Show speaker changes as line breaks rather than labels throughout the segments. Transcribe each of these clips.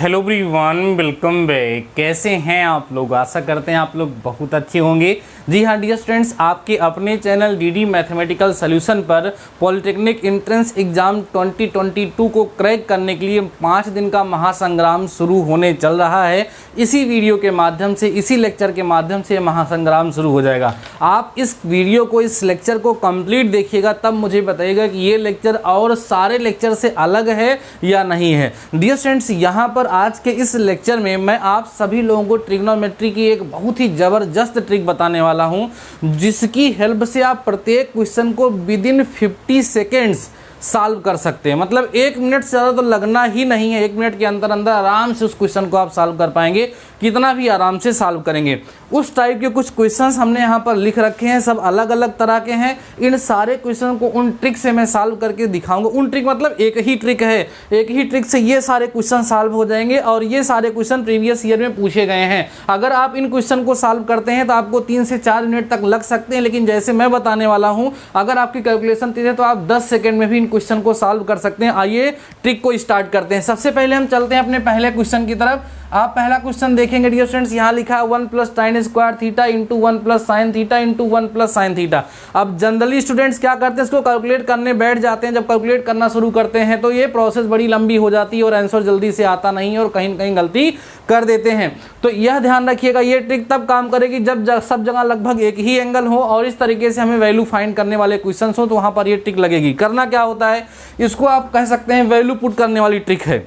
Hello everyone, welcome back. कैसे हैं आप लोग? आशा करते हैं आप लोग बहुत अच्छे होंगे। जी हाँ डियर स्टूडेंट्स, आपके अपने चैनल डीडी मैथमेटिकल सॉल्यूशन पर पॉलिटेक्निक एंट्रेंस एग्ज़ाम 2022 को क्रैक करने के लिए 5 दिन का महासंग्राम शुरू होने चल रहा है। इसी वीडियो के माध्यम से, इसी लेक्चर के माध्यम से महासंग्राम शुरू हो जाएगा। आप इस वीडियो को, इस लेक्चर को कंप्लीट देखिएगा, तब मुझे बताइएगा कि ये लेक्चर और सारे लेक्चर से अलग है या नहीं है। डियर स्टूडेंट्स, यहाँ पर आज के इस लेक्चर में मैं आप सभी लोगों को ट्रिग्नोमेट्री की एक बहुत ही ज़बरदस्त ट्रिक बताने वाला हूँ, जिसकी हेल्प से आप प्रत्येक क्वेश्चन को विदिन 50 सेकेंड्स सॉल्व कर सकते हैं। मतलब 1 मिनट से ज़्यादा तो लगना ही नहीं है। 1 मिनट के अंदर अंदर आराम से उस क्वेश्चन को आप सॉल्व कर पाएंगे, कितना भी आराम से सॉल्व करेंगे। उस टाइप के कुछ क्वेश्चंस हमने यहाँ पर लिख रखे हैं, सब अलग अलग तरह के हैं। इन सारे क्वेश्चन को उन ट्रिक से मैं सॉल्व करके दिखाऊंगा। उन ट्रिक मतलब एक ही ट्रिक है, एक ही ट्रिक से ये सारे क्वेश्चन सॉल्व हो जाएंगे और ये सारे क्वेश्चन प्रीवियस ईयर में पूछे गए हैं। अगर आप इन क्वेश्चन को सॉल्व करते हैं तो आपको 3 से 4 मिनट तक लग सकते हैं, लेकिन जैसे मैं बताने वाला हूँ, अगर आपकी कैलकुलेशन तेज है तो आप 10 सेकेंड में भी इन क्वेश्चन को सॉल्व कर सकते हैं। आइए ट्रिक को स्टार्ट करते हैं। सबसे पहले हम चलते हैं अपने पहले क्वेश्चन की तरफ। आप पहला क्वेश्चन देखेंगे डियर स्टूडेंट्स, यहाँ लिखा है 1 + tan square theta into 1 + sin theta into 1 + sin theta. अब जनरली स्टूडेंट्स क्या करते हैं, इसको कैलकुलेट करने बैठ जाते हैं। जब कैलकुलेट करना शुरू करते हैं तो ये प्रोसेस बड़ी लंबी हो जाती है और आंसर जल्दी से आता नहीं है और कहीं कहीं गलती कर देते हैं। तो यह ध्यान रखिएगा, ये ट्रिक तब काम करेगी जब सब जगह लगभग एक ही एंगल हो और इस तरीके से हमें वैल्यू फाइंड करने वाले क्वेश्चन हो, तो वहाँ पर ये ट्रिक लगेगी। करना क्या होता है, इसको आप कह सकते हैं वैल्यू पुट करने वाली ट्रिक है।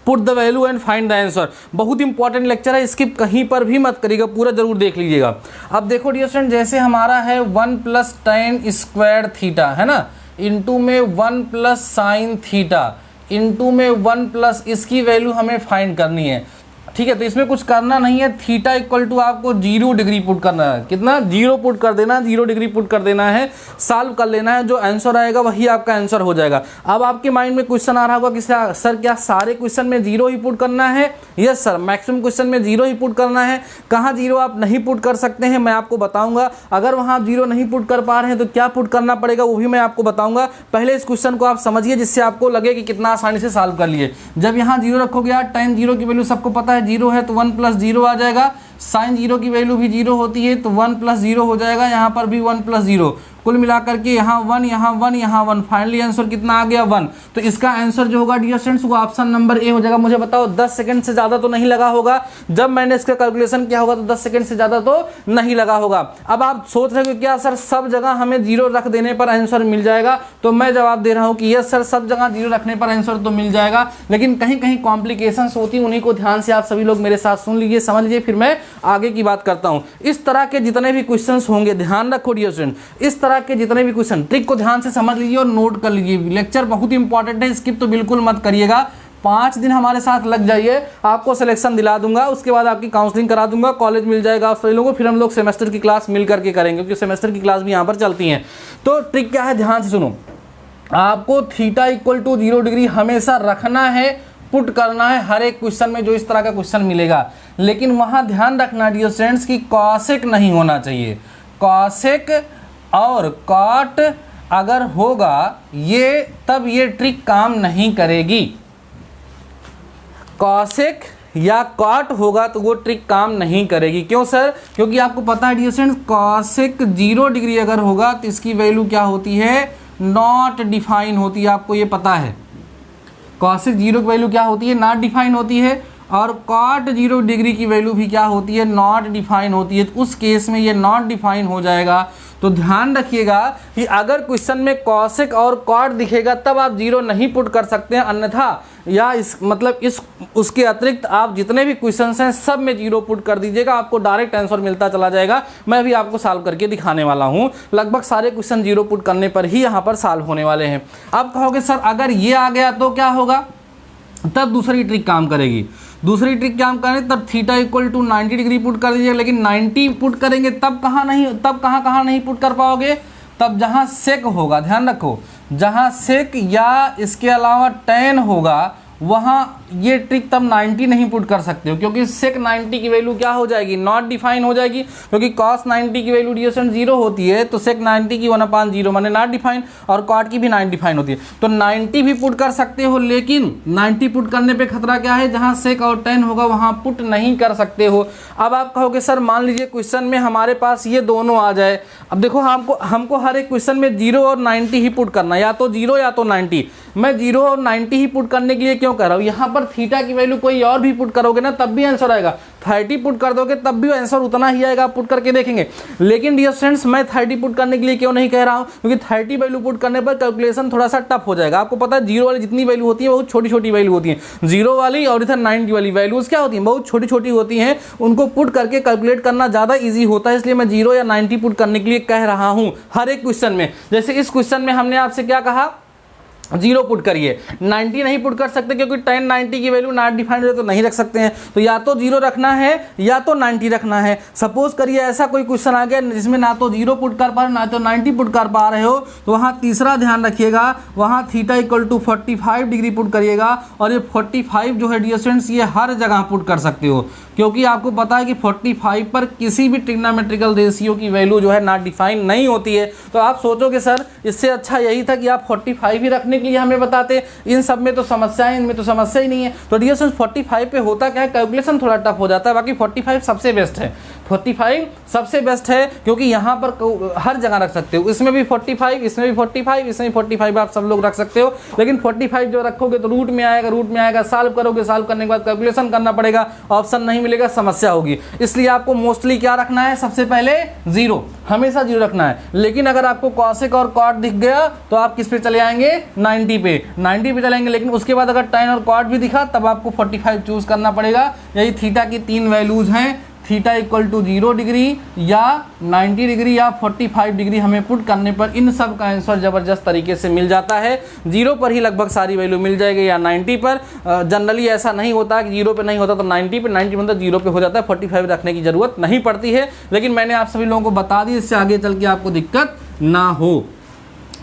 Put the value and find the answer. बहुत इंपॉर्टेंट लेक्चर है, स्किप कहीं पर भी मत करिएगा, पूरा जरूर देख लीजिएगा। अब देखो डियर स्टूडेंट, जैसे हमारा है 1 + tan स्क्वायर थीटा है ना, इंटू में 1 + sin थीटा इंटू में 1 प्लस, इसकी वैल्यू हमें फाइंड करनी है। ठीक है, तो इसमें कुछ करना नहीं है। थीटा इक्वल टू आपको 0 डिग्री पुट करना है। कितना? 0 पुट कर देना, 0 डिग्री पुट कर देना है, सॉल्व कर लेना है। जो आंसर आएगा वही आपका आंसर हो जाएगा। अब आपके माइंड में क्वेश्चन आ रहा होगा कि सर क्या सारे क्वेश्चन में 0 ही पुट करना है? यस सर, मैक्सिमम क्वेश्चन में 0 ही पुट करना है। कहाँ 0 आप नहीं पुट कर सकते हैं मैं आपको बताऊंगा। अगर वहाँ 0 नहीं पुट कर पा रहे हैं तो क्या पुट करना पड़ेगा वो भी मैं आपको बताऊंगा। पहले इस क्वेश्चन को आप समझिए, जिससे आपको लगे कि कितना आसानी से सॉल्व कर लिए। जब यहाँ 0 रखोगे यार, tan 0 की वैल्यू सबको पता है 0 है, तो 1 + 0 आ जाएगा। sin 0 की वैल्यू भी 0 होती है, तो 1 + 0 हो जाएगा। यहाँ पर भी 1 + 0, कुल मिलाकर के यहाँ 1, यहाँ 1, यहाँ 1, फाइनली आंसर कितना आ गया? 1। तो इसका आंसर जो होगा डियर स्टूडेंट्स वो ऑप्शन नंबर ए हो जाएगा। मुझे बताओ 10 सेकंड से ज़्यादा तो नहीं लगा होगा? जब मैंने इसका कैलकुलेशन किया होगा तो 10 सेकंड से ज़्यादा तो नहीं लगा होगा। अब आप सोच रहे हो क्या सर सब जगह हमें 0 रख देने पर आंसर मिल जाएगा? तो मैं जवाब दे रहा हूँ कि यस सर, सब जगह 0 रखने पर आंसर तो मिल जाएगा, लेकिन कहीं कहीं कॉम्प्लिकेशंस होती हैं। उन्हीं को ध्यान से आप सभी लोग मेरे साथ सुन लीजिए, समझ लीजिए, फिर मैं आगे की बात करता हूँ। इस तरह के जितने भी क्वेश्चंस होंगे, ध्यान रखो डियर स्टूडेंट, इस तरह के जितने भी क्वेश्चन, ट्रिक को ध्यान से समझ लीजिए और नोट कर लीजिए। लेक्चर बहुत इंपॉर्टेंट है, स्किप तो बिल्कुल मत करिएगा। 5 दिन हमारे साथ लग जाइए, आपको सिलेक्शन दिला दूंगा, उसके बाद आपकी काउंसलिंग करा दूंगा, कॉलेज मिल जाएगा आप सभी लोगों को। फिर हम लोग सेमेस्टर की क्लास मिल करके करेंगे, क्योंकि सेमेस्टर की क्लास भी यहाँ पर चलती हैं। तो ट्रिक क्या है, ध्यान से सुनो। आपको थीटा इक्वल टू 0 डिग्री हमेशा रखना है, पुट करना है हर एक क्वेश्चन में जो इस तरह का क्वेश्चन मिलेगा। लेकिन वहाँ ध्यान रखना डियर स्टूडेंट्स कि कॉसेक नहीं होना चाहिए। कॉसेक और कॉट अगर होगा ये, तब ये ट्रिक काम नहीं करेगी। कॉसेक या कॉट होगा तो वो ट्रिक काम नहीं करेगी। क्यों सर? क्योंकि आपको पता है डियर स्टूडेंट्स, कॉसेक 0 डिग्री अगर होगा तो इसकी वैल्यू क्या होती है? नॉट डिफाइन होती है। आपको ये पता है कॉसेक 0 की वैल्यू क्या होती है? नॉट डिफाइन होती है। और कॉट 0 डिग्री की वैल्यू भी क्या होती है? नॉट डिफाइन होती है। तो उस केस में ये नॉट डिफाइन हो जाएगा। तो ध्यान रखिएगा कि अगर क्वेश्चन में कॉसेक और कॉट दिखेगा तब आप 0 नहीं पुट कर सकते हैं, अन्यथा या उसके अतिरिक्त आप जितने भी क्वेश्चंस हैं सब में 0 पुट कर दीजिएगा, आपको डायरेक्ट आंसर मिलता चला जाएगा। मैं भी आपको सॉल्व करके दिखाने वाला हूँ। लगभग सारे क्वेश्चन 0 पुट करने पर ही यहाँ पर सॉल्व होने वाले हैं। अब कहोगे सर अगर ये आ गया तो क्या होगा? तब दूसरी ट्रिक काम करेगी। दूसरी ट्रिक क्या हम करें, तब theta equal to 90 degree put कर दीजिए। लेकिन 90 पुट करेंगे तब कहाँ नहीं पुट कर पाओगे? तब जहाँ सेक होगा, ध्यान रखो, जहाँ सेक या इसके अलावा tan होगा वहाँ ये ट्रिक तब 90 नहीं पुट कर सकते हो, क्योंकि सेक 90 की वैल्यू क्या हो जाएगी, नॉट डिफाइन हो जाएगी, क्योंकि कॉस 90 की वैल्यू डियर स्टूडेंट 0 होती है, तो सेक 90 की 1/0 माने नॉट डिफाइन, और कॉट की भी 9 डिफाइन होती है। तो 90 भी पुट कर सकते हो, लेकिन 90 पुट करने पे खतरा क्या है, जहाँ सेक और tan होगा वहाँ पुट नहीं कर सकते हो। अब आप कहोगे सर मान लीजिए क्वेश्चन में हमारे पास ये दोनों आ जाए। अब देखो हमको हर एक क्वेश्चन में 0 और 90 ही पुट करना, या तो 0 या तो 90। मैं 0 और 90 ही पुट करने के लिए क्यों कर रहा हूँ, यहाँ पर थीटा की वैल्यू कोई और भी पुट करोगे ना तब भी आंसर आएगा, 30 पुट कर दोगे तब भी आंसर उतना ही आएगा, आप पुट करके देखेंगे। लेकिन डियर स्टूडेंट्स मैं 30 पुट करने के लिए क्यों नहीं कह रहा हूँ, क्योंकि 30 वैल्यू पुट करने पर कैलकुलेशन थोड़ा सा टफ हो जाएगा। आपको पता है 0 वाली जितनी वैल्यू होती है बहुत छोटी छोटी वैल्यू होती है, 0 वाली और इधर 90 वाली वैल्यूज क्या होती हैं, बहुत छोटी छोटी होती हैं, उनको पुट करके कैलकुलेट करना ज़्यादा ईजी होता है, इसलिए मैं 0 या 90 पुट करने के लिए कह रहा हूँ हर एक क्वेश्चन में। जैसे इस क्वेश्चन में हमने आपसे क्या कहा, 0 पुट करिए, 90 नहीं पुट कर सकते क्योंकि tan 90 की वैल्यू नॉट डिफाइंड है तो नहीं रख सकते हैं, तो या तो 0 रखना है या तो 90 रखना है। सपोज करिए ऐसा कोई क्वेश्चन आ गया जिसमें ना तो 0 पुट कर पा रहे हो ना तो 90 पुट कर पा रहे हो, तो वहाँ तीसरा ध्यान रखिएगा, वहाँ theta equal to 45 degree put करिएगा, और ये 45 जो है डियर स्टूडेंट्स ये हर जगह पुट कर सकते हो, क्योंकि आपको पता है कि 45 पर किसी भी ट्रिग्नोमेट्रिकल रेशियो की वैल्यू जो है नॉट डिफाइन नहीं होती है। तो आप सोचोगे सर इससे अच्छा यही था कि आप 45 ही रखने के लिए हमें बताते, इन सब में तो समस्या है, इनमें तो समस्या ही नहीं है। तो डियर स्टूडेंट्स 45 पे होता क्या है, कैलकुलेशन थोड़ा टफ हो जाता है, बाकी 45 सबसे बेस्ट है, 45 सबसे बेस्ट है, क्योंकि यहाँ पर हर जगह रख सकते हो, इसमें भी 45, इसमें भी 45, इसमें भी 45 आप सब लोग रख सकते हो। लेकिन 45 जो रखोगे तो रूट में आएगा, सॉल्व करोगे, सॉल्व करने के बाद कैलकुलेशन करना पड़ेगा, ऑप्शन नहीं मिलेगा, समस्या होगी। इसलिए आपको मोस्टली क्या रखना है, सबसे पहले 0, हमेशा 0 रखना है। लेकिन अगर आपको कॉसेक और कॉट दिख गया तो आप किस पे चले आएंगे, 90 पे चलेंगे। लेकिन उसके बाद अगर tan और कॉट भी दिखा तब आपको 45 चूज करना पड़ेगा। यही थीटा की 3 वैल्यूज हैं, थीटा इक्वल टू 0 डिग्री या 90 डिग्री या 45 डिग्री, हमें पुट करने पर इन सब का आंसर ज़बरदस्त तरीके से मिल जाता है। 0 पर ही लगभग सारी वैल्यू मिल जाएगी या 90 पर। जनरली ऐसा नहीं होता कि 0 पे नहीं होता तो 90 पे, 90 मतलब 0 पे हो जाता है, 45 रखने की ज़रूरत नहीं पड़ती है। लेकिन मैंने आप सभी लोगों को बता दी, इससे आगे चल के आपको दिक्कत ना हो।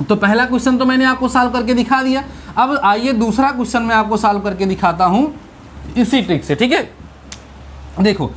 तो पहला क्वेश्चन तो मैंने आपको सॉल्व करके दिखा दिया। अब आइए दूसरा क्वेश्चन मैं आपको सॉल्व करके दिखाता हूँ इसी ट्रिक से, ठीक है। देखो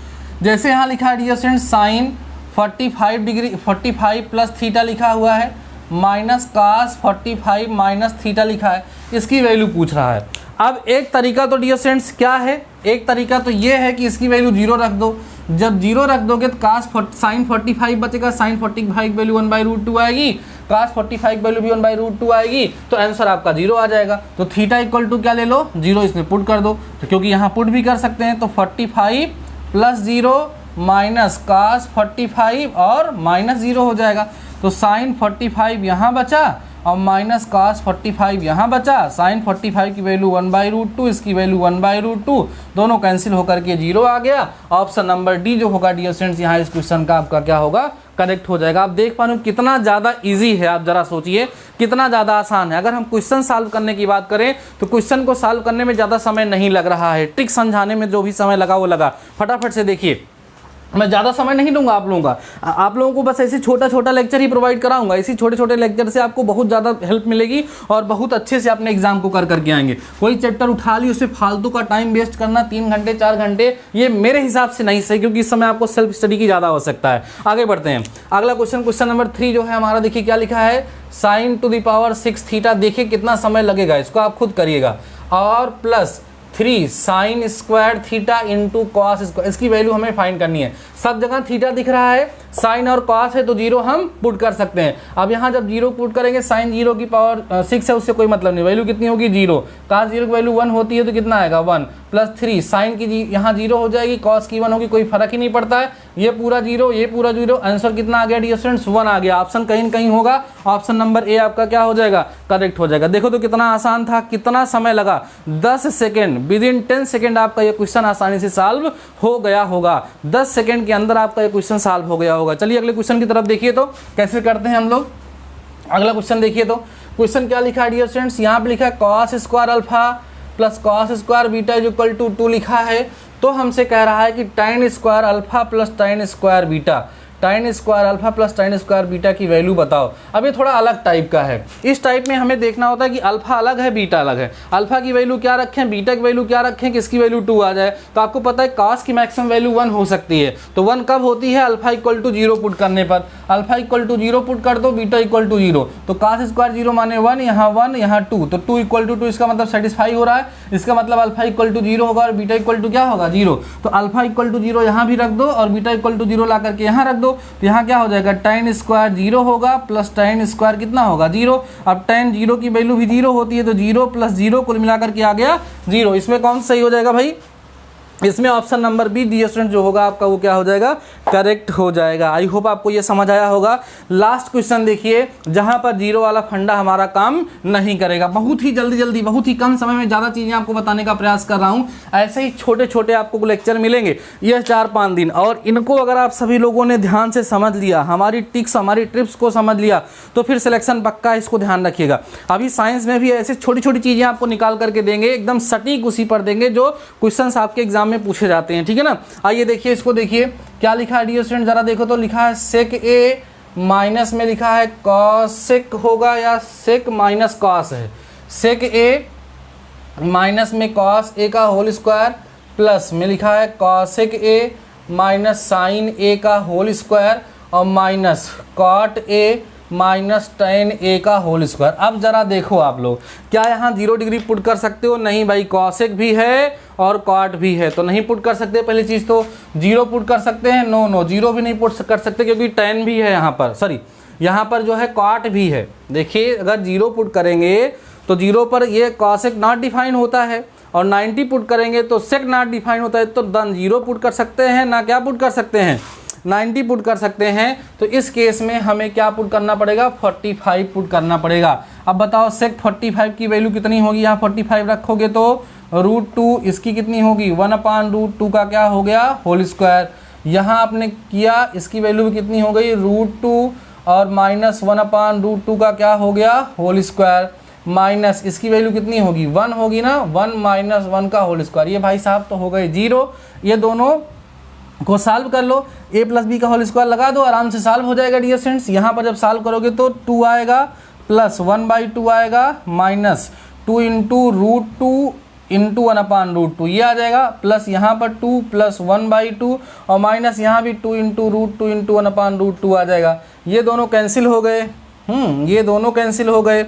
जैसे यहाँ लिखा है dear student sine 45 degree 45 plus theta लिखा हुआ है, माइनस कास 45 माइनस थीटा लिखा है, इसकी वैल्यू पूछ रहा है। अब एक तरीका तो डियर स्टूडेंट्स क्या है, एक तरीका तो ये है कि इसकी वैल्यू 0 रख दो। जब 0 रख दोगे तो कास साइन 45 बचेगा, साइन 45 वैल्यू 1/√2 आएगी, कास 45 वैल्यू भी 1/√2 आएगी, तो आंसर आपका 0 आ जाएगा। तो थीटा इक्वल टू क्या ले लो, 0 इसमें पुट कर दो, तो क्योंकि यहाँ पुट भी कर सकते हैं, तो 45 प्लस 0 माइनस कास 45 और माइनस 0 हो जाएगा। तो साइन 45 यहाँ बचा और माइनस कास 45 यहाँ बचा। साइन 45 की वैल्यू 1/√2, इसकी वैल्यू 1/√2, दोनों कैंसिल होकर के 0 आ गया। ऑप्शन नंबर डी जो होगा डियर स्टूडेंट्स यहाँ इस क्वेश्चन का आपका क्या होगा, करेक्ट हो जाएगा। आप देख पा रहे हो कितना ज़्यादा इजी है, आप जरा सोचिए कितना ज़्यादा आसान है। अगर हम क्वेश्चन सॉल्व करने की बात करें तो क्वेश्चन को सॉल्व करने में ज़्यादा समय नहीं लग रहा है, ट्रिक समझाने में जो भी समय लगा वो लगा। फटाफट से देखिए, मैं ज़्यादा समय नहीं दूंगा आप लोगों का, आप लोगों को बस ऐसी छोटा छोटा लेक्चर ही प्रोवाइड कराऊंगा। इसी छोटे छोटे लेक्चर से आपको बहुत ज़्यादा हेल्प मिलेगी और बहुत अच्छे से अपने एग्जाम को कर करके आएंगे। कोई चैप्टर उठा ली उसे फालतू का टाइम वेस्ट करना 3 घंटे 4 घंटे, ये मेरे हिसाब से नहीं सही, क्योंकि इस समय आपको सेल्फ स्टडी की ज़्यादा आवश्यकता है। आगे बढ़ते हैं, अगला क्वेश्चन, क्वेश्चन नंबर 3 जो है हमारा, देखिए क्या लिखा है, sign to the power 6 theta. देखिए कितना समय लगेगा, इसको आप खुद करिएगा, और plus 3 sine square theta into cos square, इसकी वैल्यू हमें फाइंड करनी है। सब जगह थीटा दिख रहा है, साइन और कॉस है तो 0 हम पुट कर सकते हैं। अब यहाँ जब 0 पुट करेंगे, साइन 0 की पावर 6 है, उससे कोई मतलब नहीं, वैल्यू कितनी होगी 0। कॉस 0 की वैल्यू 1 होती है तो कितना आएगा 1, प्लस 3 साइन की यहाँ 0 हो जाएगी, कॉस की 1 होगी, कोई फर्क ही नहीं पड़ता है, ये पूरा 0 ये पूरा 0। आंसर कितना आ गया डियर स्टूडेंट्स, 1 आ गया। ऑप्शन कहीं न कहीं होगा, ऑप्शन नंबर ए आपका क्या हो जाएगा, करेक्ट हो जाएगा। देखो तो कितना आसान था, कितना समय लगा, 10 सेकेंड, विद इन 10 सेकेंड आपका ये क्वेश्चन आसानी से सॉल्व हो गया होगा। 10 सेकेंड के अंदर आपका ये क्वेश्चन सॉल्व हो गया होगा। चलिए अगले क्वेश्चन की तरफ देखिए तो कैसे करते हैं हम लोग। अगला क्वेश्चन देखिए तो क्वेश्चन क्या लिखा है डियर स्टूडेंट्स, यहाँ पे लिखा है cos square alpha plus cos square beta is equal to 2 लिखा है। तो हमसे कह रहा है कि tan square alpha plus tan square beta, tan square alpha plus tan square beta की वैल्यू बताओ। अब ये थोड़ा अलग टाइप का है। इस टाइप में हमें देखना होता है कि अल्फा अलग है, बीटा अलग है। अल्फा की वैल्यू क्या रखें, बीटा की वैल्यू क्या रखें, किसकी वैल्यू 2 आ जाए। तो आपको पता है cos की मैक्सिमम वैल्यू 1 हो सकती है। तो 1 कब होती है, अल्फा इक्वल टू 0 पुट करने पर। अल्फा इक्वल टू 0 पुट कर दो, बीटा इक्वल टू 0। तो cos स्क्वायर 0 माने 1, यहाँ 1 यहाँ 2, तो 2 इक्वल टू 2 इसका मतलब सेटिस्फाई हो रहा है। इसका मतलब अल्फा इक्वल टू 0 होगा और बीटा इक्वल टू क्या होगा, 0। तो अल्फा इक्वल टू 0 यहाँ भी रख दो और बीटा इक्वल टू 0 ला करके यहाँ रख दो। तो यहाँ क्या हो जाएगा, tan स्क्वायर 0 होगा प्लस tan स्क्वायर कितना होगा, 0। अब tan 0 की वैल्यू भी 0 होती है, तो 0 प्लस 0 कुल मिलाकर के आ गया 0। इसमें कौन सही हो जाएगा भाई, इसमें option number B dear student जो होगा आपका वो क्या हो जाएगा, करेक्ट हो जाएगा। आई होप आपको ये समझ आया होगा। लास्ट क्वेश्चन देखिए, जहां पर जीरो वाला फंडा हमारा काम नहीं करेगा। बहुत ही जल्दी बहुत ही कम समय में ज़्यादा चीज़ें आपको बताने का प्रयास कर रहा हूँ। ऐसे ही छोटे छोटे आपको लेक्चर मिलेंगे ये 4-5 दिन, और इनको अगर आप सभी लोगों ने ध्यान से समझ लिया, हमारी टिक्स हमारी ट्रिप्स को समझ लिया, तो फिर सिलेक्शन पक्का। इसको ध्यान रखिएगा। अभी साइंस में भी ऐसे छोटी छोटी चीज़ें आपको निकाल करके देंगे, एकदम सटीक उसी पर देंगे जो क्वेश्चन आपके एग्जाम में पूछे जाते हैं, ठीक है ना। आइए देखिए, इसको देखिए क्या लिखा है डियर स्टूडेंट, जरा देखो तो। लिखा है सेक ए माइनस में लिखा है कॉसेक होगा या सेक माइनस कॉस है। सेक ए माइनस में कॉस ए का होल स्क्वायर प्लस में लिखा है cosec a minus sine a का होल स्क्वायर और minus cot a minus tan a का होल स्क्वायर। अब जरा देखो आप लोग, क्या यहाँ 0 डिग्री पुट कर सकते हो? नहीं भाई, कॉसेक भी है और कॉट भी है, तो नहीं पुट कर सकते। पहली चीज़ तो 0 पुट कर सकते हैं, नो 0 भी नहीं पुट कर सकते क्योंकि tan भी है यहाँ पर, सॉरी यहाँ पर जो है कॉट भी है। देखिए अगर 0 पुट करेंगे तो 0 पर ये कॉसेक नॉट डिफाइन होता है, और 90 पुट करेंगे तो सेक नॉट डिफाइन होता है। तो 0 पुट कर सकते हैं ना, क्या पुट कर सकते हैं, 90 पुट कर सकते हैं। तो इस केस में हमें क्या पुट करना पड़ेगा, 45 पुट करना पड़ेगा। अब बताओ सेक 45 की वैल्यू कितनी होगी, यहाँ 45 रखोगे तो √2 इसकी कितनी होगी, 1/√2 का क्या हो गया, होल स्क्वायर। यहाँ आपने किया, इसकी वैल्यू भी कितनी हो गई, √2 और माइनस 1/√2 का क्या हो गया, होल स्क्वायर। माइनस इसकी वैल्यू कितनी होगी, 1 होगी ना, 1 माइनस 1 का होल स्क्वायर। ये भाई साहब तो हो गए 0। ये दोनों को सॉल्व कर लो, a प्लस बी का होल स्क्वायर लगा दो, आराम से सॉल्व हो जाएगा डियर स्टूडेंट्स। यहाँ पर जब सॉल्व करोगे तो 2 आएगा प्लस 1/2 आएगा माइनस 2 इंटू √2 इंटू 1/√2 ये आ जाएगा, प्लस यहाँ पर 2 प्लस 1/2 और माइनस यहाँ भी 2 इंटू √2 इंटू 1/√2 आ जाएगा। ये दोनों कैंसिल हो गए, ये दोनों कैंसिल हो गए।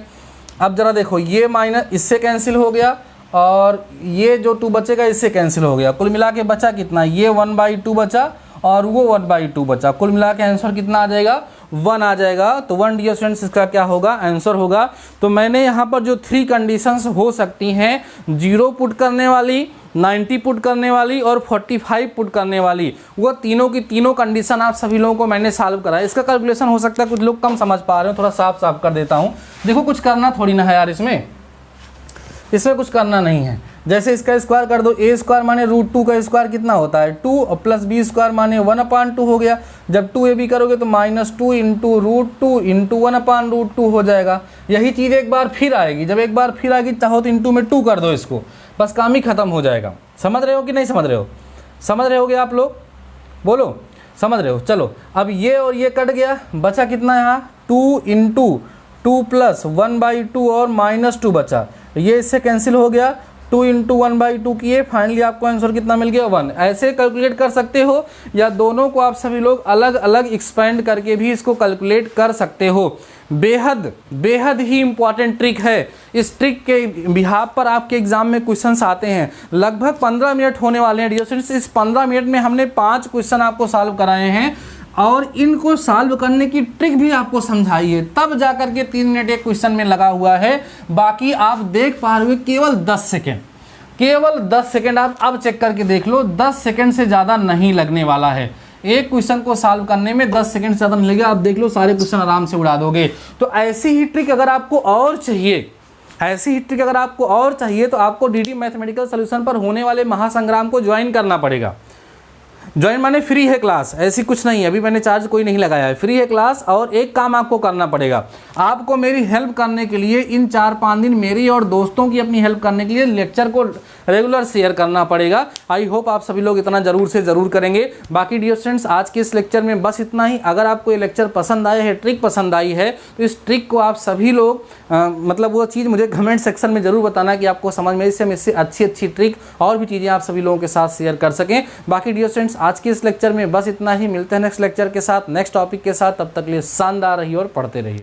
अब जरा देखो, ये माइनस इससे कैंसिल हो गया और ये जो 2 बचेगा इससे कैंसिल हो गया। कुल मिला के बचा कितना, ये 1/2 बचा और वो 1/2 बचा। कुल मिला के आंसर कितना आ जाएगा, 1 आ जाएगा। तो 1 डियर स्टूडेंट्स इसका क्या होगा, आंसर होगा। तो मैंने यहाँ पर जो 3 कंडीशंस हो सकती हैं, 0 पुट करने वाली, 90 पुट करने वाली और 45 पुट करने वाली, वो तीनों की तीनों कंडीशन आप सभी लोगों को मैंने सॉल्व करा है। इसका कैलकुलेशन हो सकता है कुछ लोग कम समझ पा रहे हो, थोड़ा साफ साफ कर देता हूँ। देखो कुछ करना थोड़ी ना है यार, इसमें कुछ करना नहीं है। जैसे इसका स्क्वायर कर दो, a स्क्वायर माने √2 का स्क्वायर कितना होता है 2 और प्लस b स्क्वायर माने 1/2 हो गया। जब 2ab करोगे तो -2 इंटू √2 इंटू 1/√2 हो जाएगा। यही चीज़ एक बार फिर आएगी, जब एक बार फिर आएगी चाहो तो इंटू में 2 कर दो इसको, बस काम ही खत्म हो जाएगा। समझ रहे हो कि नहीं समझ रहे हो, समझ रहे होगे आप लोग, बोलो समझ रहे हो। चलो अब ये और ये कट गया, बचा कितना यहाँ 2 इंटू 2 प्लस 1/2 और -2 बचा, ये इससे कैंसिल हो गया। 2 इंटू 1/2 किए, फाइनली आपको आंसर कितना मिल गया, 1। ऐसे कैलकुलेट कर सकते हो, या दोनों को आप सभी लोग अलग अलग एक्सपेंड करके भी इसको कैलकुलेट कर सकते हो। बेहद ही इंपॉर्टेंट ट्रिक है। इस ट्रिक के बिहाफ पर आपके एग्जाम में क्वेश्चंस आते हैं। लगभग 15 मिनट होने वाले हैं डियर स्टूडेंट्स। इस 15 मिनट में हमने 5 क्वेश्चन आपको सॉल्व कराए हैं और इनको सॉल्व करने की ट्रिक भी आपको समझाई है, तब जाकर के 3 मिनट एक क्वेश्चन में लगा हुआ है। बाकी आप देख पा रहे हो केवल 10 सेकेंड, केवल 10 सेकेंड। आप अब चेक करके देख लो, 10 सेकेंड से ज़्यादा नहीं लगने वाला है। एक क्वेश्चन को सॉल्व करने में 10 सेकेंड से ज़्यादा नहीं लगेगा। आप देख लो सारे क्वेश्चन आराम से उड़ा दोगे। तो ऐसी ही ट्रिक अगर आपको और चाहिए, ऐसी ही ट्रिक अगर आपको और चाहिए तो आपको डीडी मैथमेटिकल सोल्यूशन पर होने वाले महासंग्राम को ज्वाइन करना पड़ेगा। ज्वाइन माने फ्री है क्लास, ऐसी कुछ नहीं है, अभी मैंने चार्ज कोई नहीं लगाया है, फ्री है क्लास। और एक काम आपको करना पड़ेगा, आपको मेरी हेल्प करने के लिए इन 4-5 दिन मेरी और दोस्तों की अपनी हेल्प करने के लिए लेक्चर को रेगुलर शेयर करना पड़ेगा। आई होप आप सभी लोग इतना जरूर से ज़रूर करेंगे। बाकी डियर स्टूडेंट्स, आज के इस लेक्चर में बस इतना ही। अगर आपको ये लेक्चर पसंद आया है, ट्रिक पसंद आई है, तो इस ट्रिक को आप सभी लोग मतलब वो चीज़ मुझे कमेंट सेक्शन में ज़रूर बताना कि आपको समझ में इससे अच्छी ट्रिक और भी चीज़ें आप सभी लोगों के साथ शेयर कर सकें। बाकी डियर स्टूडेंट्स, आज के इस लेक्चर में बस इतना ही। मिलते हैं नेक्स्ट लेक्चर के साथ, नेक्स्ट टॉपिक के साथ। तब तक के लिए शानदार रहिए और पढ़ते रहिए।